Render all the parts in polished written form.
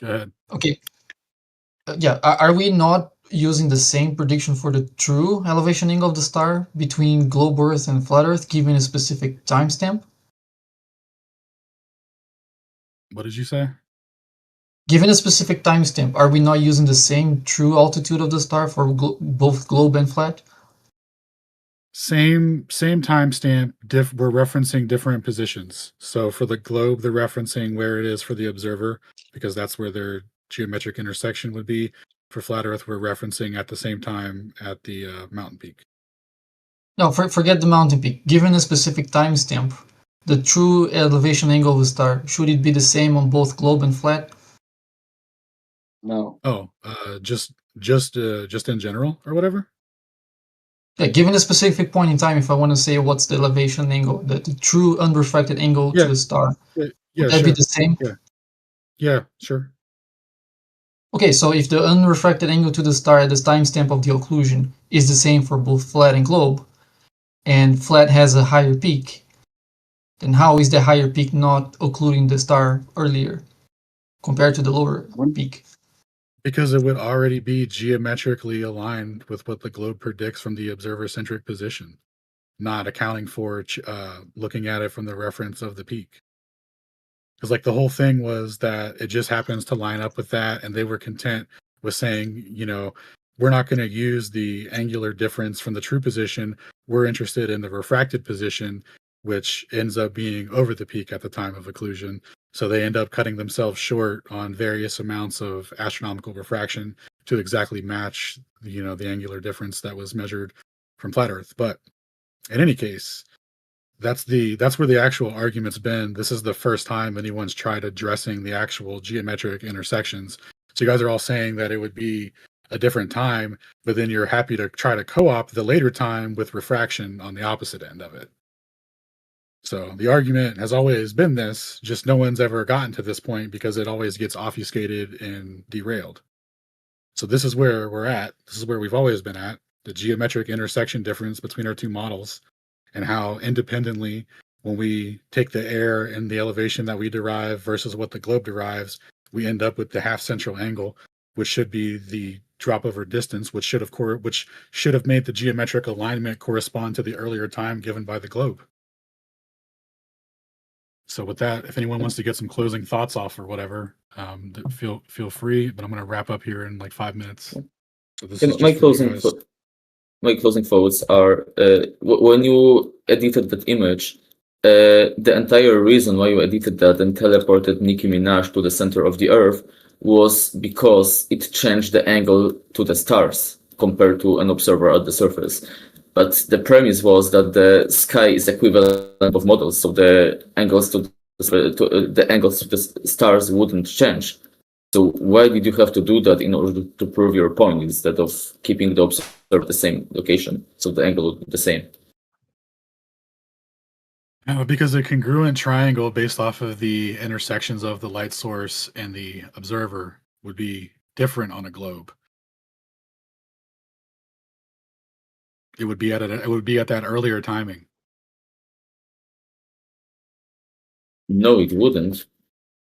Go ahead. Okay. Yeah, are we not using the same prediction for the true elevation angle of the star between globe Earth and flat Earth given a specific timestamp? What did you say? Given a specific timestamp, are we not using the same true altitude of the star for both globe and flat? Same timestamp. We're referencing different positions. So for the globe, they're referencing where it is for the observer because that's where their geometric intersection would be. For flat Earth, we're referencing at the same time at the mountain peak. No, forget the mountain peak. Given a specific timestamp, the true elevation angle of the star, should it be the same on both globe and flat? No. Oh, just in general or whatever. Yeah, given a specific point in time, if I want to say what's the elevation angle, the true unrefracted angle to the star, would that be the same? Yeah, sure. Okay, so if the unrefracted angle to the star at the timestamp of the occlusion is the same for both flat and globe, and flat has a higher peak, then how is the higher peak not occluding the star earlier compared to the lower peak? Because it would already be geometrically aligned with what the globe predicts from the observer-centric position, not accounting for looking at it from the reference of the peak. Because like the whole thing was that it just happens to line up with that, and they were content with saying, we're not going to use the angular difference from the true position. We're interested in the refracted position, which ends up being over the peak at the time of occlusion. So they end up cutting themselves short on various amounts of astronomical refraction to exactly match, the angular difference that was measured from flat Earth. But in any case, that's where the actual argument's been. This is the first time anyone's tried addressing the actual geometric intersections. So you guys are all saying that it would be a different time, but then you're happy to try to co-opt the later time with refraction on the opposite end of it. So the argument has always been this, just no one's ever gotten to this point because it always gets obfuscated and derailed. So this is where we're at. This is where we've always been at, the geometric intersection difference between our two models, and how independently, when we take the air and the elevation that we derive versus what the globe derives, we end up with the half central angle, which should be the drop over distance, which should have made the geometric alignment correspond to the earlier time given by the globe. So with that, if anyone wants to get some closing thoughts off or whatever, feel free. But I'm going to wrap up here in like 5 minutes. So this is my closing thoughts are when you edited that image, the entire reason why you edited that and teleported Nicki Minaj to the center of the Earth was because it changed the angle to the stars compared to an observer at the surface. But the premise was that the sky is equivalent of models, so the angles to the stars wouldn't change. So why did you have to do that in order to prove your point instead of keeping the observer at the same location, so the angle would be the same? Because a congruent triangle based off of the intersections of the light source and the observer would be different on a globe. It would be at that earlier timing. No, it wouldn't.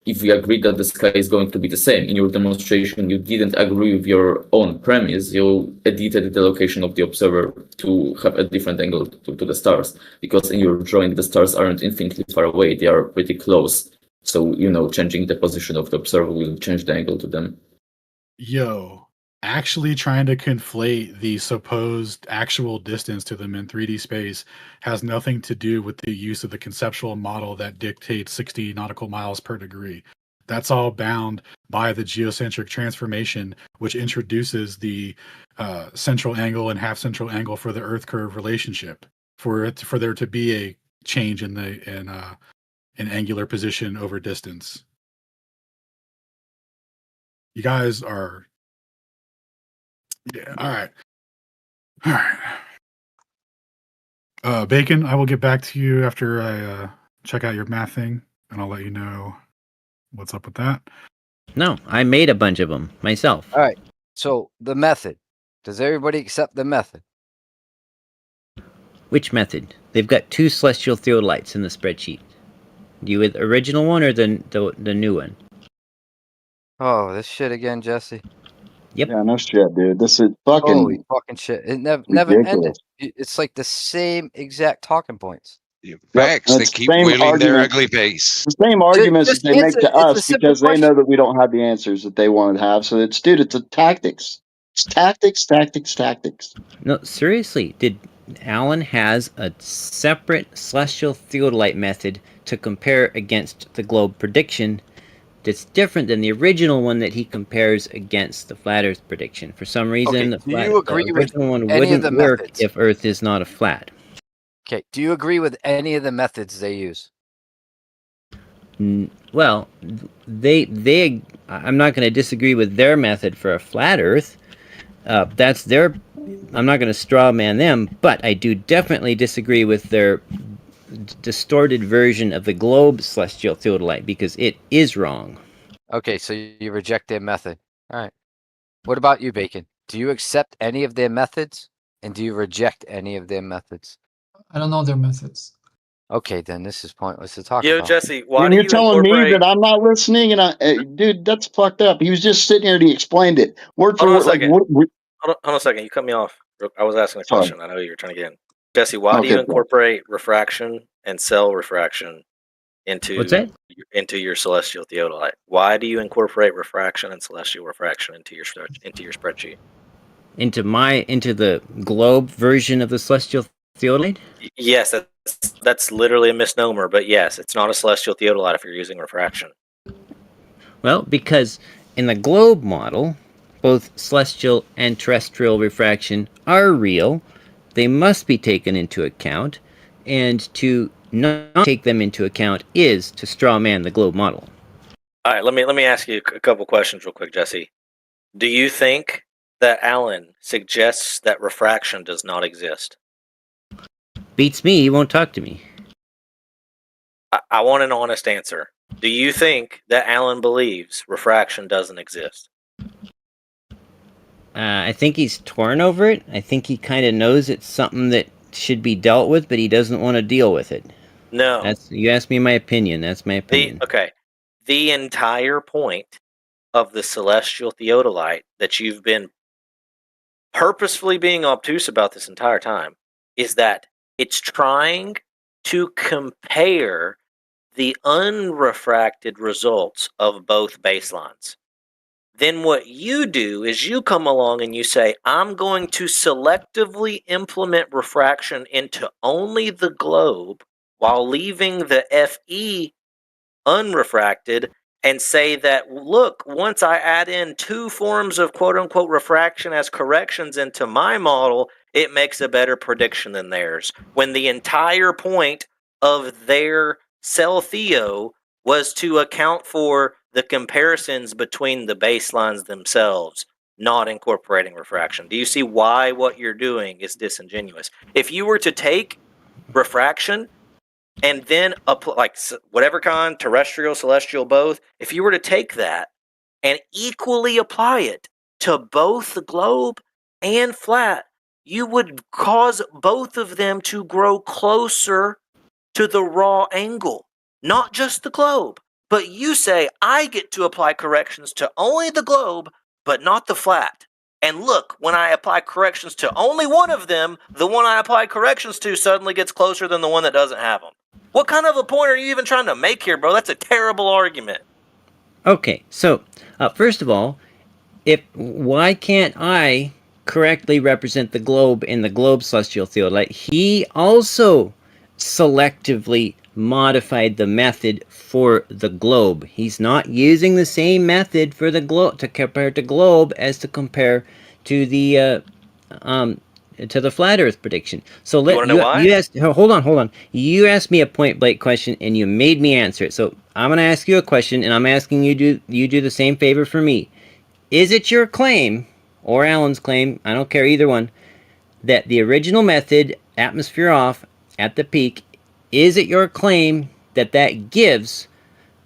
If we agreed that the sky is going to be the same, in your demonstration, you didn't agree with your own premise. You edited the location of the observer to have a different angle to the stars, because in your drawing, the stars aren't infinitely far away. They are pretty close. So, changing the position of the observer will change the angle to them. Actually trying to conflate the supposed actual distance to them in 3D space has nothing to do with the use of the conceptual model that dictates 60 nautical miles per degree. That's all bound by the geocentric transformation, which introduces the central angle and half central angle for the Earth curve relationship. For there to be a change in angular position over distance. You guys are. Yeah. All right. Bacon, I will get back to you after I check out your math thing, and I'll let you know what's up with that. No, I made a bunch of them myself. All right. So the method. Does everybody accept the method? Which method? They've got 2 celestial theodolites in the spreadsheet. Do you with the original one or the new one? Oh, this shit again, Jesse. Yep. Yeah, no shit, dude. This is Holy fucking fucking shit! It never ended. ridiculous. It's like the same exact talking points. Facts. They It's the keep same wielding their argument. ugly face. The same arguments that Just they make answer. to It's a us simple because they question. know that we don't have the answers that they want to have. So it's, dude, it's a tactics. It's tactics, tactics, tactics. No, seriously, Alan has a separate celestial theodolite method to compare against the globe prediction that's different than the original one that he compares against the flat Earth prediction. For some reason, Okay, do you agree the with original one any of wouldn't the work methods? if Earth is not a flat. Okay, do you agree with any of the methods they use? Well, I'm not going to disagree with their method for a flat Earth. That's their. I'm not going to straw man them, but I do definitely disagree with their distorted version of the globe celestial theodolite because it is wrong. Okay, so you reject their method. All right. What about you, Bacon? Do you accept any of their methods, and do you reject any of their methods? I don't know their methods. Okay, then this is pointless to talk Yo, about. Jesse, why And do you're you telling me incorporate? that I'm not listening, and dude, that's fucked up. He was just sitting here and he explained it word for Hold on a word. Like, second. what? Hold on a second. You cut me off. I was asking a Sorry. question. I know you were trying to get in. Jesse, why do Okay, you sorry. incorporate refraction and cell refraction What's that? into your celestial theodolite? Why do you incorporate refraction and celestial refraction into your spreadsheet? Into the globe version of the celestial theodolite? Yes, that's literally a misnomer, but yes, it's not a celestial theodolite if you're using refraction. Well, because in the globe model, both celestial and terrestrial refraction are real. They must be taken into account, and to not take them into account is to straw man the globe model. All right, let me ask you a couple questions real quick, Jesse. Do you think that Alan suggests that refraction does not exist? Beats me, he won't talk to me. I want an honest answer. Do you think that Alan believes refraction doesn't exist? I think he's torn over it. I think he kind of knows it's something that should be dealt with, but he doesn't want to deal with it. No. You asked me my opinion. That's my opinion. The entire point of the celestial theodolite that you've been purposefully being obtuse about this entire time is that it's trying to compare the unrefracted results of both baselines. Then what you do is you come along and you say, I'm going to selectively implement refraction into only the globe while leaving the FE unrefracted, and say that, look, once I add in two forms of quote unquote refraction as corrections into my model, it makes a better prediction than theirs. When the entire point of their Cel-Theo was to account for the comparisons between the baselines themselves, not incorporating refraction. Do you see why what you're doing is disingenuous? If you were to take refraction and then like whatever kind, terrestrial, celestial, both, if you were to take that and equally apply it to both the globe and flat, you would cause both of them to grow closer to the raw angle, not just the globe. But you say, I get to apply corrections to only the globe, but not the flat. And look, when I apply corrections to only one of them, the one I apply corrections to suddenly gets closer than the one that doesn't have them. What kind of a point are you even trying to make here, bro? That's a terrible argument. Okay, so first of all, why can't I correctly represent the globe in the globe celestial theodolite? He also selectively modified the method for the globe. He's not using the same method for the globe to compare to globe as to compare to the flat Earth prediction. So You want to know why? you asked. Hold on. You asked me a point blank question and you made me answer it. So I'm gonna ask you a question and I'm asking you do the same favor for me. Is it your claim, or Alan's claim, I don't care either one, that the original method, atmosphere off, at the peak, is it your claim that that gives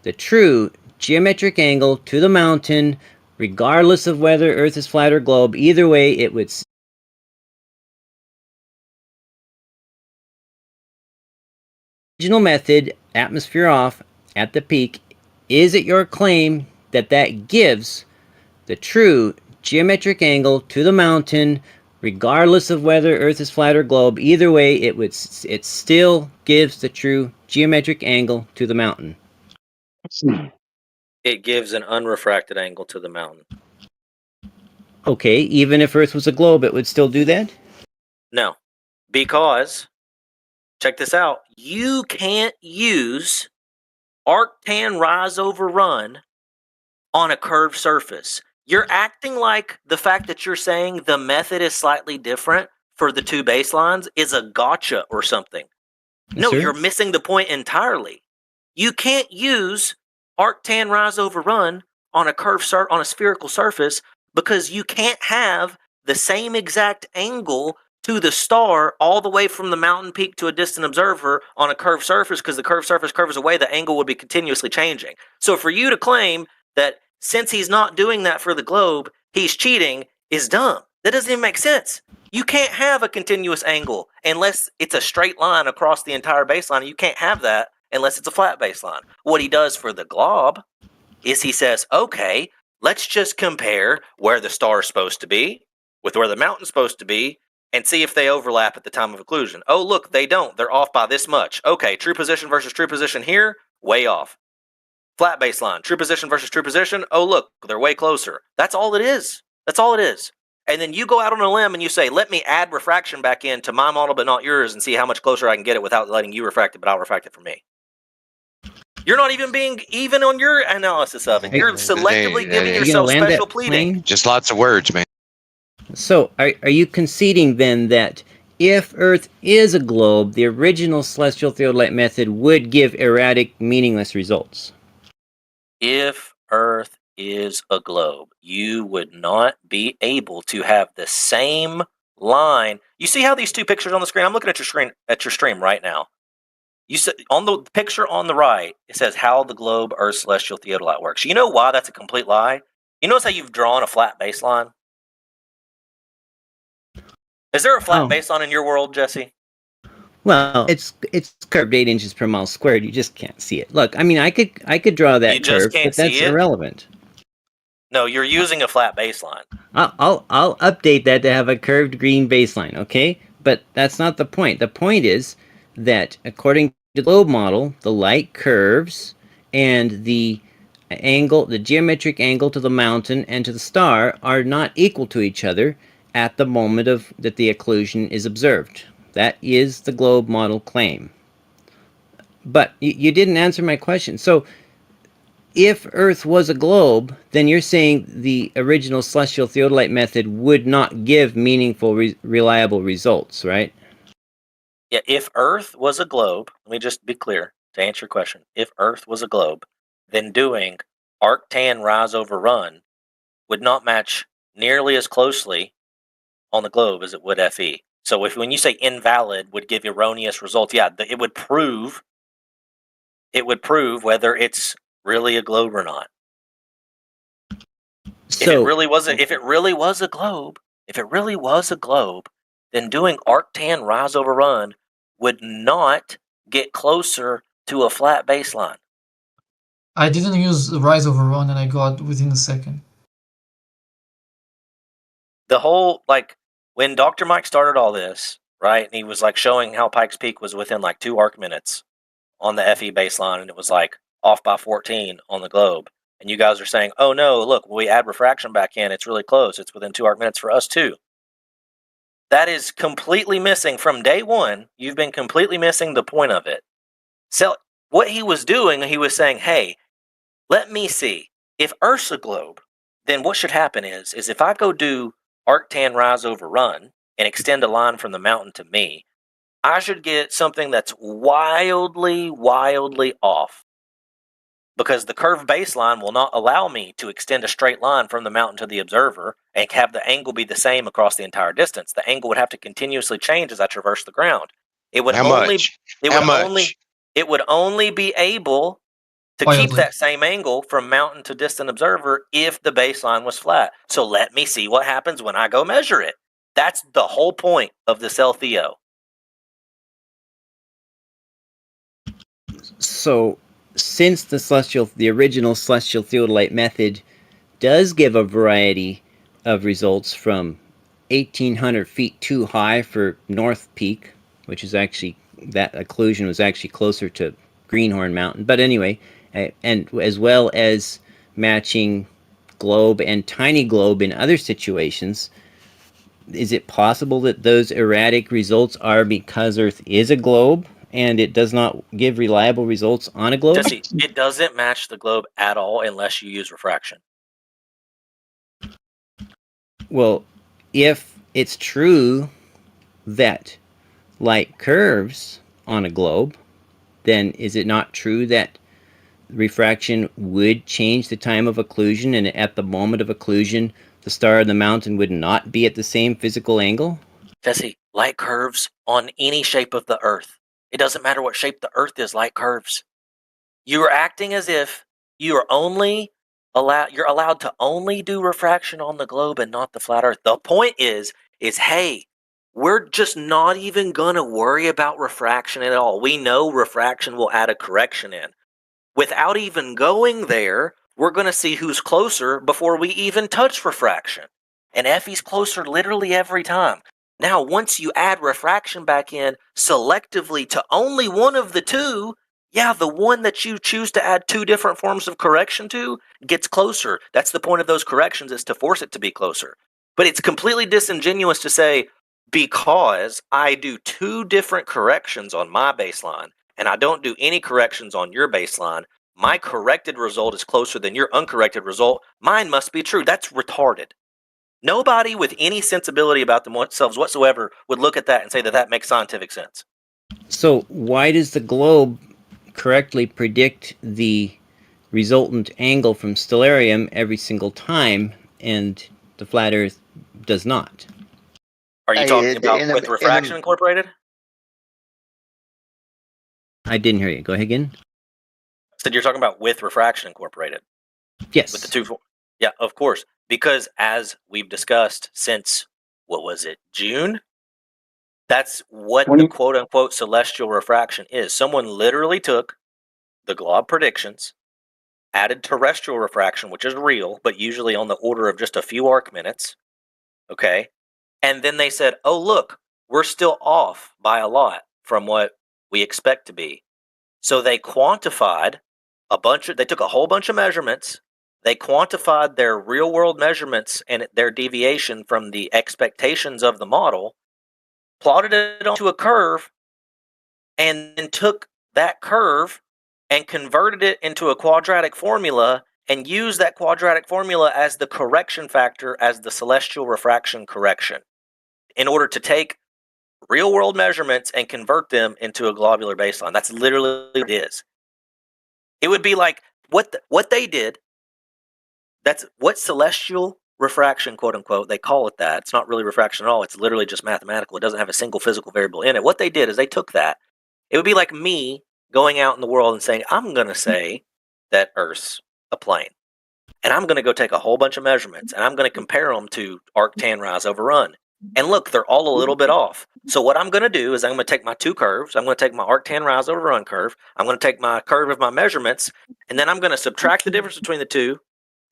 the true geometric angle to the mountain, regardless of whether Earth is flat or globe? Either way, it would... Original method, atmosphere off, at the peak, is it your claim that gives the true geometric angle to the mountain, regardless of whether Earth is flat or globe. Either way, it still gives the true geometric angle to the mountain. It gives an unrefracted angle to the mountain. Okay, even if Earth was a globe, it would still do that? No, because check this out. You can't use arctan rise over run on a curved surface. You're acting like the fact that you're saying the method is slightly different for the two baselines is a gotcha or something. No, Sir? you're missing the point entirely. You can't use arctan rise over run on a curved on a spherical surface because you can't have the same exact angle to the star all the way from the mountain peak to a distant observer on a curved surface, because the curved surface curves away, the angle would be continuously changing. So for you to claim that since he's not doing that for the globe, he's cheating is dumb. That doesn't even make sense. You can't have a continuous angle unless it's a straight line across the entire baseline. You can't have that unless it's a flat baseline. What he does for the glob is he says, okay, let's just compare where the star is supposed to be with where the mountain's supposed to be and see if they overlap at the time of occlusion. Oh, look, they don't. They're off by this much. Okay, true position versus true position here, way off. Flat baseline, true position versus true position. Oh, look, they're way closer. That's all it is. That's all it is. And then you go out on a limb and you say, let me add refraction back in to my model but not yours and see how much closer I can get it without letting you refract it, but I'll refract it for me. You're not even being even on your analysis of it. You're selectively giving yourself special pleading. Just lots of words, man. So, are you conceding then that if Earth is a globe, the original celestial theodolite method would give erratic, meaningless results? If Earth is a globe, you would not be able to have the same line. You see how these two pictures on the screen? I'm looking at your stream right now. You said on the picture on the right, it says how the globe Earth celestial theodolite works. You know why that's a complete lie? You notice how you've drawn a flat baseline? Is there a flat baseline in your world, Jesse? Well, it's curved 8 inches per mile squared. You just can't see it. Look, I mean, I could draw that curve, but that's irrelevant. No, you're using a flat baseline. I'll update that to have a curved green baseline, okay? But that's not the point. The point is that according to the globe model, the light curves and the geometric angle to the mountain and to the star are not equal to each other at the moment that the occlusion is observed. That is the globe model claim. But you didn't answer my question. So if Earth was a globe, then you're saying the original celestial theodolite method would not give meaningful, reliable results, right? Yeah, if Earth was a globe, let me just be clear to answer your question. If Earth was a globe, then doing arctan rise over run would not match nearly as closely on the globe as it would FE. So when you say invalid would give erroneous results, yeah, it would prove whether it's really a globe or not. So, if it really was a globe, then doing arctan rise over run would not get closer to a flat baseline. I didn't use the rise over run and I got within a second. The whole, when Dr. Mike started all this, right, and he was showing how Pikes Peak was within 2 arc minutes on the FE baseline, and it was off by 14 on the globe. And you guys are saying, oh no, look, when we add refraction back in, it's really close. It's within 2 arc minutes for us too. That is completely missing from day one. You've been completely missing the point of it. So what he was doing, he was saying, hey, let me see. If Earth's a globe, then what should happen is if I go do arctan rise over run and extend a line from the mountain to me, I should get something that's wildly, wildly off. Because the curved baseline will not allow me to extend a straight line from the mountain to the observer and have the angle be the same across the entire distance. The angle would have to continuously change as I traverse the ground. It would only be able to keep that same angle from mountain to distant observer if the baseline was flat. So let me see what happens when I go measure it. That's the whole point of the Cel-Theo. So since the original celestial theodolite method does give a variety of results from 1,800 feet too high for North Peak, which is actually, that occlusion was actually closer to Greenhorn Mountain. But anyway, and as well as matching globe and tiny globe in other situations, is it possible that those erratic results are because Earth is a globe and it does not give reliable results on a globe? Jesse, it doesn't match the globe at all unless you use refraction. Well, if it's true that light curves on a globe, then is it not true that refraction would change the time of occlusion, and at the moment of occlusion, the star and the mountain would not be at the same physical angle? Jesse, light curves on any shape of the Earth. It doesn't matter what shape the Earth is, light curves. You are acting as if you're allowed to only do refraction on the globe and not the flat Earth. The point is hey, we're just not even going to worry about refraction at all. We know refraction will add a correction in. Without even going there, we're going to see who's closer before we even touch refraction. And Effie's closer literally every time. Now, once you add refraction back in selectively to only one of the two, yeah, the one that you choose to add two different forms of correction to gets closer. That's the point of those corrections, is to force it to be closer. But it's completely disingenuous to say, because I do two different corrections on my baseline, and I don't do any corrections on your baseline, my corrected result is closer than your uncorrected result. Mine must be true. That's retarded. Nobody with any sensibility about themselves whatsoever would look at that and say that that makes scientific sense. So why does the globe correctly predict the resultant angle from stellarium every single time, and the flat Earth does not? Are you talking about with refraction incorporated? I didn't hear you. Go ahead again. So you're talking about with refraction incorporated? Yes. With the two? Yeah, of course. Because as we've discussed since, what was it, June? That's what the quote-unquote celestial refraction is. Someone literally took the glob predictions, added terrestrial refraction, which is real, but usually on the order of just a few arc minutes, okay? And then they said, oh, look, we're still off by a lot from what we expect to be. So they quantified they took a whole bunch of measurements, they quantified their real-world measurements and their deviation from the expectations of the model, plotted it onto a curve, and then took that curve and converted it into a quadratic formula and used that quadratic formula as the correction factor, as the celestial refraction correction, in order to take real-world measurements and convert them into a globular baseline. That's literally what it is. It would be like what they did. That's what celestial refraction, quote unquote, they call it that. It's not really refraction at all. It's literally just mathematical. It doesn't have a single physical variable in it. What they did is they took that. It would be like me going out in the world and saying, I'm going to say that Earth's a plane. And I'm going to go take a whole bunch of measurements and I'm going to compare them to arctan rise over run. And look, they're all a little bit off. So what I'm going to do is I'm going to take my two curves. I'm going to take my arctan rise over run curve. I'm going to take my curve of my measurements, and then I'm going to subtract the difference between the two.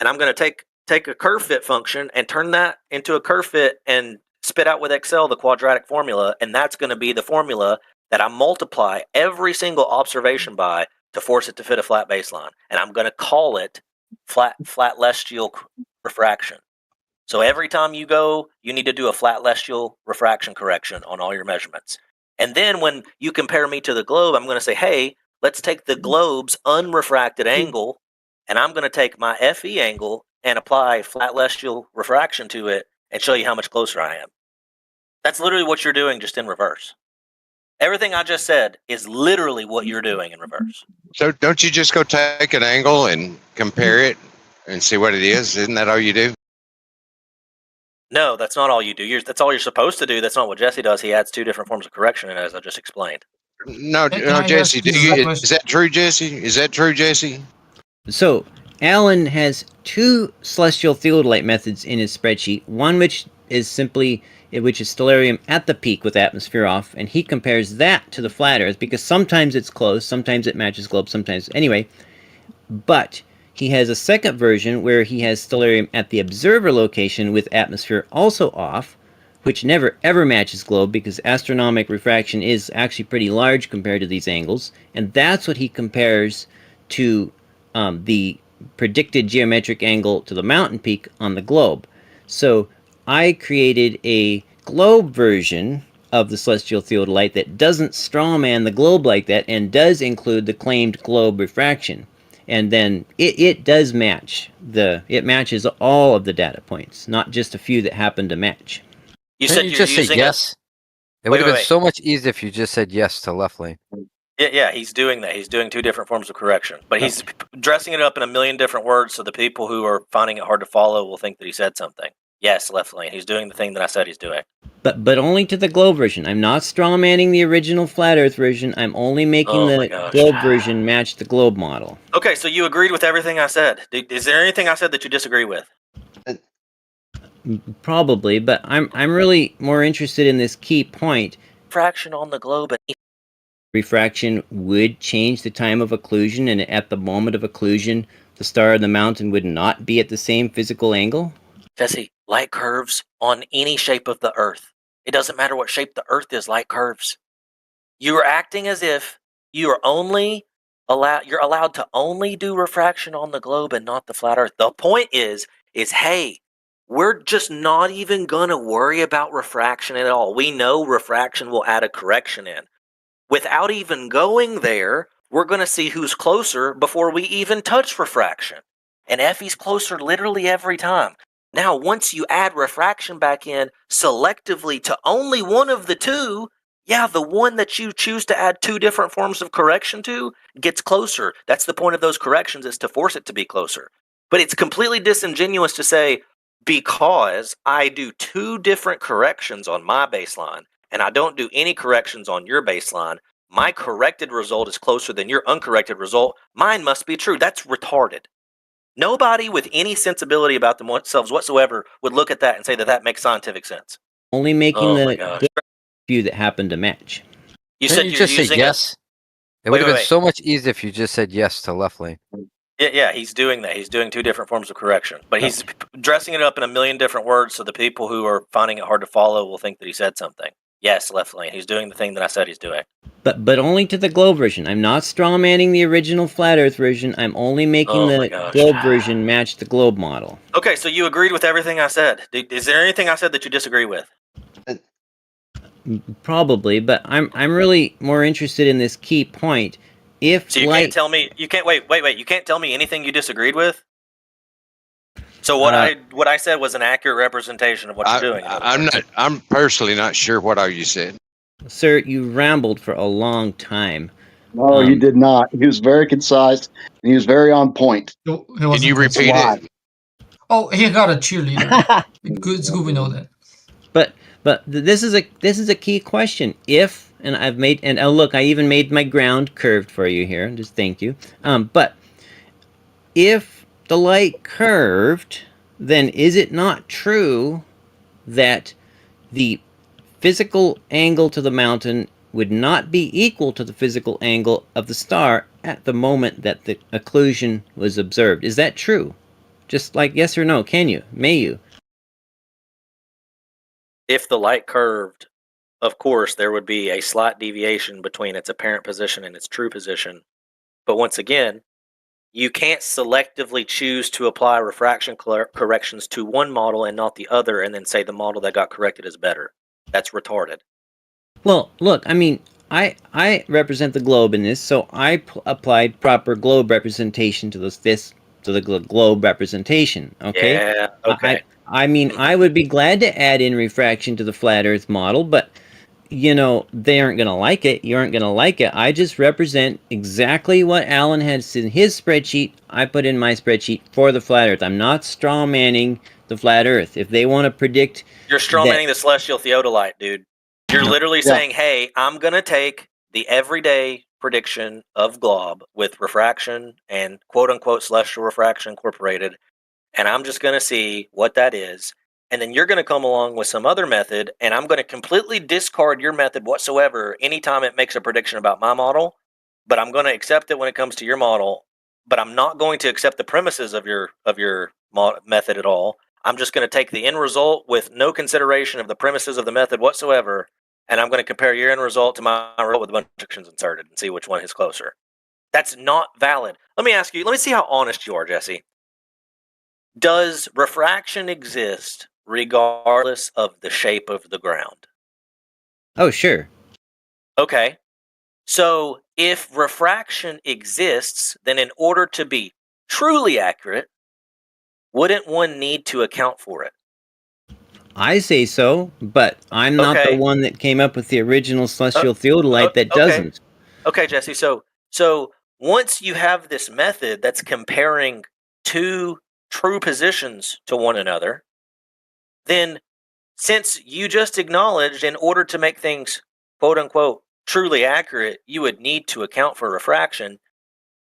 And I'm going to take a curve fit function and turn that into a curve fit and spit out with Excel the quadratic formula. And that's going to be the formula that I multiply every single observation by to force it to fit a flat baseline. And I'm going to call it flat celestial refraction. So every time you go, you need to do a flat celestial refraction correction on all your measurements. And then when you compare me to the globe, I'm going to say, hey, let's take the globe's unrefracted angle, and I'm going to take my FE angle and apply flat celestial refraction to it and show you how much closer I am. That's literally what you're doing, just in reverse. Everything I just said is literally what you're doing in reverse. So don't you just go take an angle and compare it and see what it is? Isn't that all you do? No, that's not all you do. That's all you're supposed to do. That's not what Jesse does. He adds two different forms of correction in it, as I just explained. No, Can no, I Jesse. ask you a Is that true, Jesse? Is that true, Jesse? So Alan has two celestial theodolite methods in his spreadsheet, one which is simply, which is stellarium at the peak with atmosphere off, and he compares that to the flat Earth because sometimes it's close, sometimes it matches globe, sometimes anyway. But he has a second version where he has stellarium at the observer location with atmosphere also off, which never ever matches globe because astronomic refraction is actually pretty large compared to these angles, and that's what he compares to the predicted geometric angle to the mountain peak on the globe. So I created a globe version of the celestial theodolite that doesn't strawman the globe like that and does include the claimed globe refraction. And then it does match it matches all of the data points, not just a few that happen to match. You Couldn't said you you're just say using yes? It would have Wait, been wait. so much easier if you just said yes to left lane. Yeah, he's doing that. He's doing two different forms of correction, but he's dressing it up in a million different words so the people who are finding it hard to follow will think that he said something. Yes, left lane. He's doing the thing that I said he's doing. But only to the globe version. I'm not strawmanning the original flat Earth version. I'm only making Oh my the gosh. globe version match the globe model. Okay, so you agreed with everything I said. Is there anything I said that you disagree with? Probably, but I'm really more interested in this key point. Fraction on the globe. Refraction would change the time of occlusion, and at the moment of occlusion, the star and the mountain would not be at the same physical angle? Jesse, light curves on any shape of the Earth. It doesn't matter what shape the Earth is, light curves. You are acting as if you're allowed to only do refraction on the globe and not the flat Earth. The point is hey, we're just not even gonna worry about refraction at all. We know refraction will add a correction in. Without even going there, we're gonna see who's closer before we even touch refraction. And Effie's closer literally every time. Now, once you add refraction back in selectively to only one of the two, yeah, the one that you choose to add two different forms of correction to gets closer. That's the point of those corrections, is to force it to be closer. But it's completely disingenuous to say, because I do two different corrections on my baseline, and I don't do any corrections on your baseline, my corrected result is closer than your uncorrected result. Mine must be true. That's retarded. Nobody with any sensibility about themselves whatsoever would look at that and say that that makes scientific sense. Only making Oh my the gosh. few that happen to match. You Couldn't said you you're just say using yes? It Wait, would have wait, been wait. so much easier if you just said yes to left lane. Yeah, he's doing that. He's doing two different forms of correction, but he's dressing it up in a million different words so the people who are finding it hard to follow will think that he said something. Yes, left lane. He's doing the thing that I said he's doing. But only to the globe version. I'm not strawmanning the original flat Earth version. I'm only making Oh my the gosh. globe version match the globe model. Okay, so you agreed with everything I said. Is there anything I said that you disagree with? Probably, but I'm really more interested in this key point. If So you can't tell me. You can't wait. You can't tell me anything you disagreed with. So what I said was an accurate representation of what you're doing. I'm personally not sure what all you said. Sir, you rambled for a long time. No, he did not. He was very concise and he was very on point. Can you repeat it? Oh, he got a cheerleader. It's good we know that. But this is a key question. If, and I've made, and oh look, I even made my ground curved for you here. Just thank you. But if the light curved, then is it not true that the physical angle to the mountain would not be equal to the physical angle of the star at the moment that the occlusion was observed? Is that true? Just like yes or no, can you? May you? If the light curved, of course, there would be a slight deviation between its apparent position and its true position. But once again, you can't selectively choose to apply refraction corrections to one model and not the other and then say the model that got corrected is better. That's retarded. Well, look, I mean, I represent the globe in this, so I applied proper globe representation to the globe representation. Okay. Yeah. Okay. I mean, I would be glad to add in refraction to the flat Earth model, but you know, they aren't going to like it. You aren't going to like it. I just represent exactly what Alan has in his spreadsheet. I put in my spreadsheet for the flat Earth. I'm not straw manning the flat Earth. If they want to predict, You're straw manning the celestial theodolite, dude. You're literally saying, hey, I'm going to take the everyday prediction of glob with refraction and quote unquote celestial refraction incorporated, and I'm just going to see what that is. and then you're going to come along with some other method, and I'm going to completely discard your method whatsoever anytime it makes a prediction about my model, but I'm going to accept it when it comes to your model, but I'm not going to accept the premises of your method at all. I'm just going to take the end result with no consideration of the premises of the method whatsoever, and I'm going to compare your end result to my result with a bunch of predictions inserted and see which one is closer. That's not valid. Let me ask you, let me see how honest you are, Jesse. Does refraction exist regardless of the shape of the ground? Oh, sure. Okay. So if refraction exists, then in order to be truly accurate, wouldn't one need to account for it? I say so, but I'm not the Okay. one that came up with the original celestial theodolite that Okay. doesn't. Okay, Jesse. So once you have this method that's comparing two true positions to one another, then since you just acknowledged in order to make things quote unquote truly accurate, you would need to account for refraction,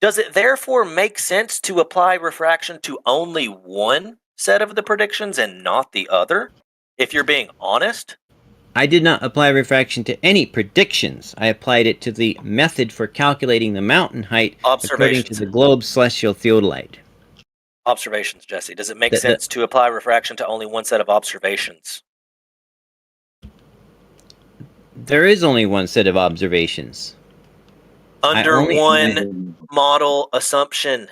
does it therefore make sense to apply refraction to only one set of the predictions and not the other? If you're being honest? I did not apply refraction to any predictions. I applied it to the method for calculating the mountain height according to Observations. the globe's celestial theodolite. Observations, Jesse. Does it make The- sense to apply refraction to only one set of observations? There is only one set of observations. Under only- one model assumption.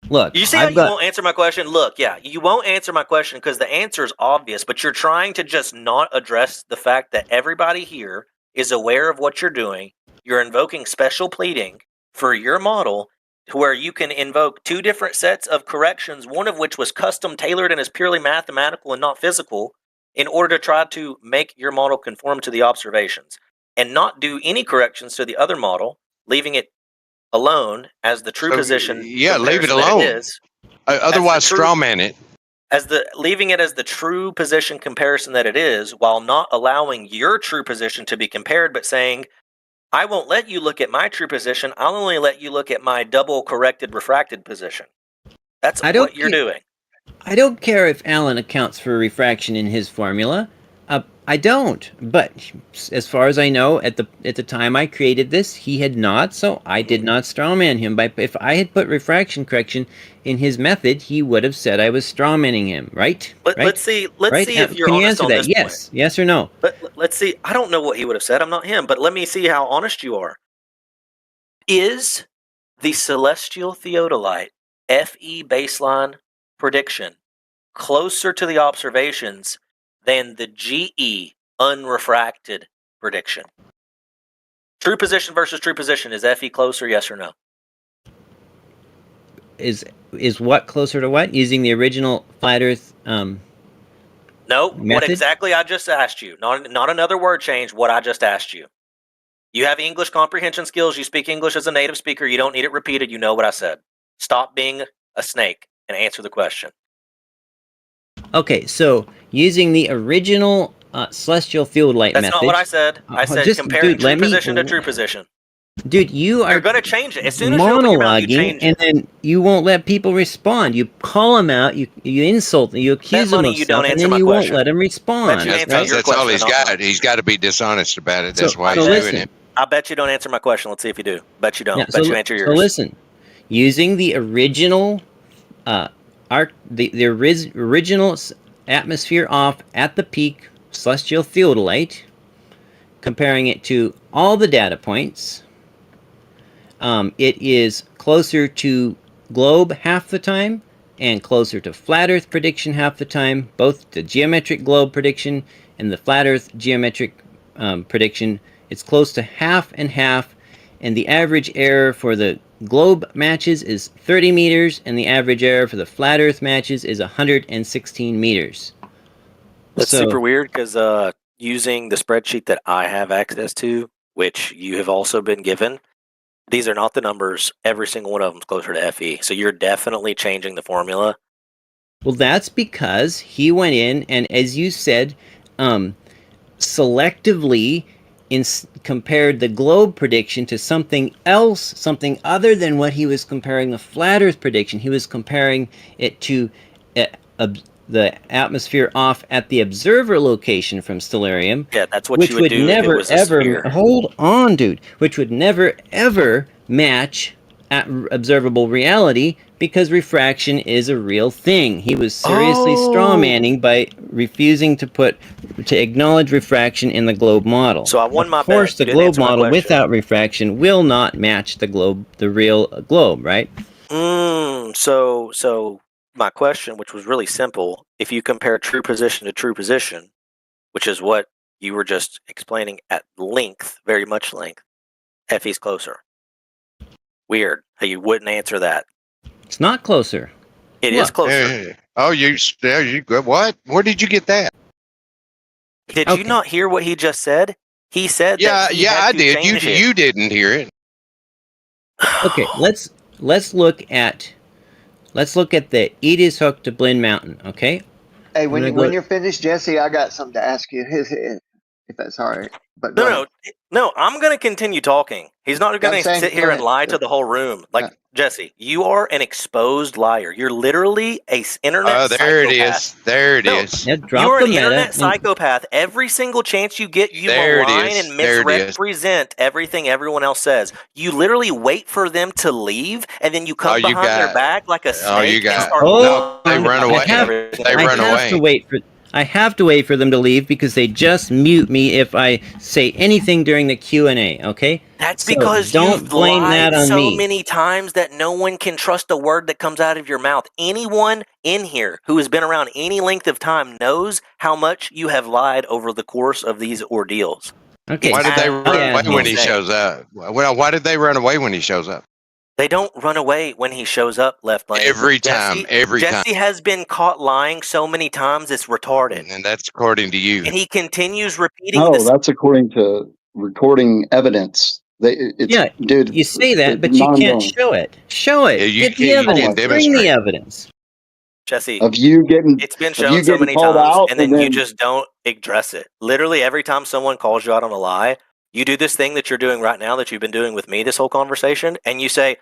Look, You see how I've you got won't answer my question? Look, yeah, you won't answer my question because the answer is obvious, but you're trying to just not address the fact that everybody here is aware of what you're doing. You're invoking special pleading for your model to where you can invoke two different sets of corrections, one of which was custom tailored and is purely mathematical and not physical, in order to try to make your model conform to the observations and not do any corrections to the other model, leaving it alone as the true So, position. yeah, leave it comparison that alone. It is, Otherwise, true- strawman it. leaving it as the true position comparison that it is, while not allowing your true position to be compared, but saying, I won't let you look at my true position. I'll only let you look at my double corrected refracted position. That's what you're doing. I don't care if Alan accounts for refraction in his formula. I don't. But as far as I know, at the time I created this, he had not, so I did not strawman him. If I had put refraction correction in his method, he would have said I was strawmanning him, right? Let's see if you're Can you honest answer on that? this Yes. point. Yes or no? Let's see. I don't know what he would have said. I'm not him, but let me see how honest you are. Is the celestial theodolite FE baseline prediction closer to the observations than the GE unrefracted prediction? True position versus true position. Is FE closer, yes or no? Is what closer to what? Using the original flat Earth No, what method? exactly I just asked you. Not another word change, what I just asked you. You have English comprehension skills. You speak English as a native speaker. You don't need it repeated. You know what I said. Stop being a snake and answer the question. Okay, so using the original celestial theodolite method. That's not what I said. I said comparing true position to true position. Dude, you're going to change it. As soon as you open your mouth, you monologuing, change and it. then you won't let people respond. You call them out, you insult them, you accuse them money, of you stuff, don't and answer then my you won't question. let them respond. you Right? answer your That's all question, he's not got. mine. He's got to be dishonest about it. That's why so he's listen. doing it. I bet you don't answer my question. Let's see if you do. Bet you don't. Yeah, Bet you answer yours. So listen, using the original original atmosphere off at the peak celestial theodolite, comparing it to all the data points, it is closer to globe half the time and closer to flat Earth prediction half the time. Both the geometric globe prediction and the flat Earth geometric prediction, it's close to half and half, and the average error for the globe matches is 30 meters, and the average error for the flat Earth matches is 116 meters. That's super weird because using the spreadsheet that I have access to, which you have also been given, these are not the numbers. Every single one of them is closer to FE. So you're definitely changing the formula. Well, that's because he went in and, as you said, selectively compared the globe prediction to something else, something other than what he was comparing the flat Earth prediction. He was comparing it to the atmosphere off at the observer location from stellarium, Yeah, that's what which you would do if it never was a ever sphere. hold on, dude, which would never ever match at observable reality because refraction is a real thing. He was seriously strawmanning by refusing to acknowledge refraction in the globe model. So I won my Of course, bet. the You didn't globe answer my model question. without refraction will not match the real globe, right? So my question, which was really simple, if you compare true position to true position, which is what you were just explaining at length, very much length, Effie's closer. Weird how you wouldn't answer that. It's not closer. It is Look. closer. Oh, you what? Where did you get that? Did Okay. you not hear what he just said? He said Yeah, that he yeah, had I to did. change it. You didn't hear it. Okay, let's look at the Edie's Hook to Blinn Mountain. Okay. Hey, I'm gonna when go- you're finished, Jesse, I got something to ask you, if that's all right. But go ahead. No, I'm going to continue talking. He's not going I'm to saying, sit go here and ahead. lie to the whole room. Like, Jesse, you are an exposed liar. You're literally a internet Oh, there it psychopath. is. There it No, is. Yeah, You drop are the an meta. internet psychopath. Every single chance you get, you There it malign is. and There it is. misrepresent everything everyone else says. You literally wait for them to leave, and then you come you behind their got- back like a you snake and got- start no, they lying run about away. everything They everyone run does. away. I have to wait for them to leave because they just mute me if I say anything during the Q&A, okay? That's So because don't you've blame lied that on so me. many times that no one can trust a word that comes out of your mouth. Anyone in here who has been around any length of time knows how much you have lied over the course of these ordeals. Okay. Why did they It's run yeah, away when he insane. shows up? Well, why did they run away when he shows up? They don't run away when he shows up, Left Lane. Every time. Jesse has been caught lying so many times it's retarded. And that's according to you. And he continues repeating No, this. that's according to recording evidence. Dude, you say that, but it's you can't ongoing. show it. Show it. Yeah, you Get the can't- you evidence. can't Bring the demonstrate. evidence. Jesse, Of you getting it's been of shown you so getting many called times, out, and then you just don't address it. Literally, every time someone calls you out on a lie, you do this thing that you're doing right now that you've been doing with me this whole conversation, and you say,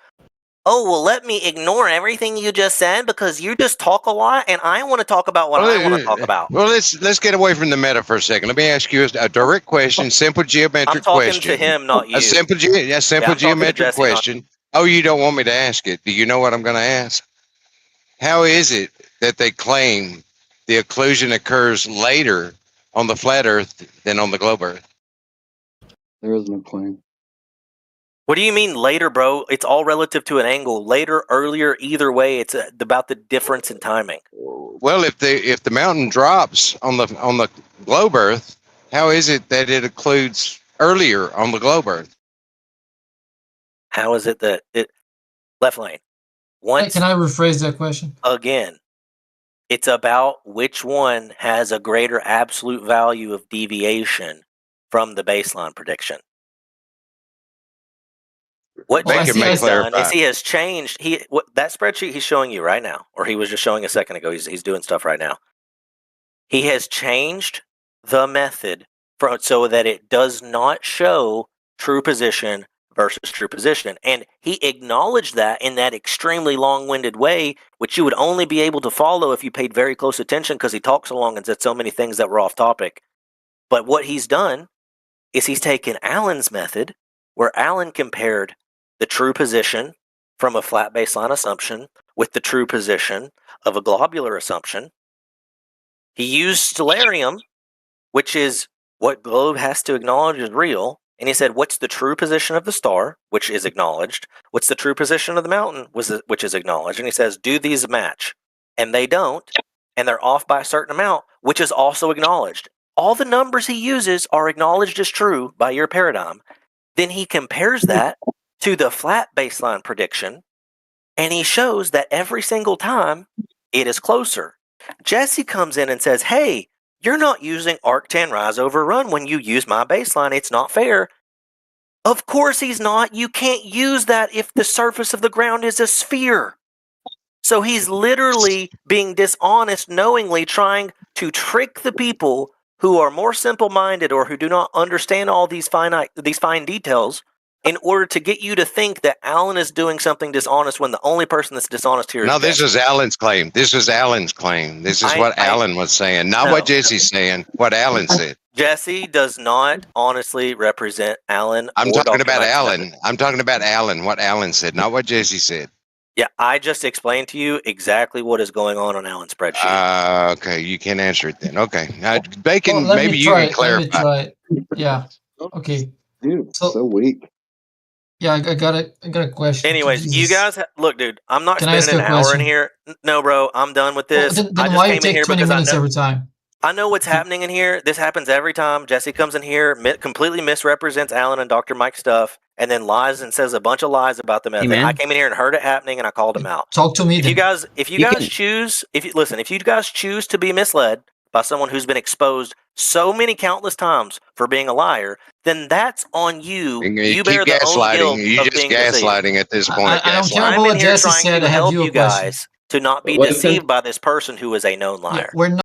oh, well, let me ignore everything you just said because you just talk a lot, and I want to talk about what I want to talk about. Well, let's get away from the meta for a second. Let me ask you a direct question, simple geometric I'm talking question. to him, not you. A simple I'm talking to geometric Jesse, not- question. Oh, you don't want me to ask it. Do you know what I'm going to ask? How is it that they claim the occlusion occurs later on the flat Earth than on the globe Earth? there is no claim. What do you mean later, bro? It's all relative to an angle. Later, earlier, either way, it's about the difference in timing. Well, if the mountain drops on the globe Earth, how is it that it occludes earlier on the globe Earth? How is it that it Left Lane? Once Can I rephrase that question? again, it's about which one has a greater absolute value of deviation from the baseline prediction. What Well, I Jesse see- has done clarify. is he has changed. That spreadsheet he's showing you right now, or he was just showing a second ago. He's doing stuff right now. He has changed the method so that it does not show true position versus true position. And he acknowledged that in that extremely long-winded way, which you would only be able to follow if you paid very close attention because he talks so long and said so many things that were off topic. But what he's done is he's taken Allen's method, where Allen compared the true position from a flat baseline assumption with the true position of a globular assumption. He used stellarium, which is what globe has to acknowledge is real. And he said, what's the true position of the star, which is acknowledged? What's the true position of the mountain, which is acknowledged? And he says, do these match? And they don't. And they're off by a certain amount, which is also acknowledged. All the numbers he uses are acknowledged as true by your paradigm. Then he compares that to the flat baseline prediction, and he shows that every single time it is closer. Jesse comes in and says, hey, you're not using arctan rise over run when you use my baseline. It's not fair. Of course he's not. You can't use that if the surface of the ground is a sphere. So he's literally being dishonest, knowingly trying to trick the people who are more simple-minded or who do not understand all these fine details in order to get you to think that Alan is doing something dishonest when the only person that's dishonest here is No, this Jesse. is Alan's claim. This is Alan's claim. This is what Alan was saying, not No. what Jesse's saying. What Alan said. Jesse does not honestly represent Alan. I'm or talking Dr. about Mike's Alan. method. I'm talking about Alan. What Alan said, not what Jesse said. Yeah, I just explained to you exactly what is going on Alan's spreadsheet. Okay, you can't answer it then. Okay, Bacon. Well, let maybe me you try can it. Let me clarify. try it. Yeah. Okay. Dude, So- so weak. Yeah, I got a question. Anyways, you guys, look, dude, I'm not Can I ask spending you an a hour in question? here. No, bro, I'm done with Well, this. then I just why you came in take here 20 because minutes every time? I know what's happening in here. This happens every time. Jesse comes in here, completely misrepresents Alan and Dr. Mike's stuff, and then lies and says a bunch of lies about the method. man. I came in here and heard it happening, and I called him out. Talk to me If then. you guys choose, if you guys choose to be misled by someone who's been exposed so many countless times for being a liar, then that's on you. You bear keep the own guilt gaslighting. You're of just being deceived. gaslighting at this point. I don't care I'm about in what here Jesse trying said. to I have help you a you question. guys to not be Well, deceived by this person who is a known liar. We're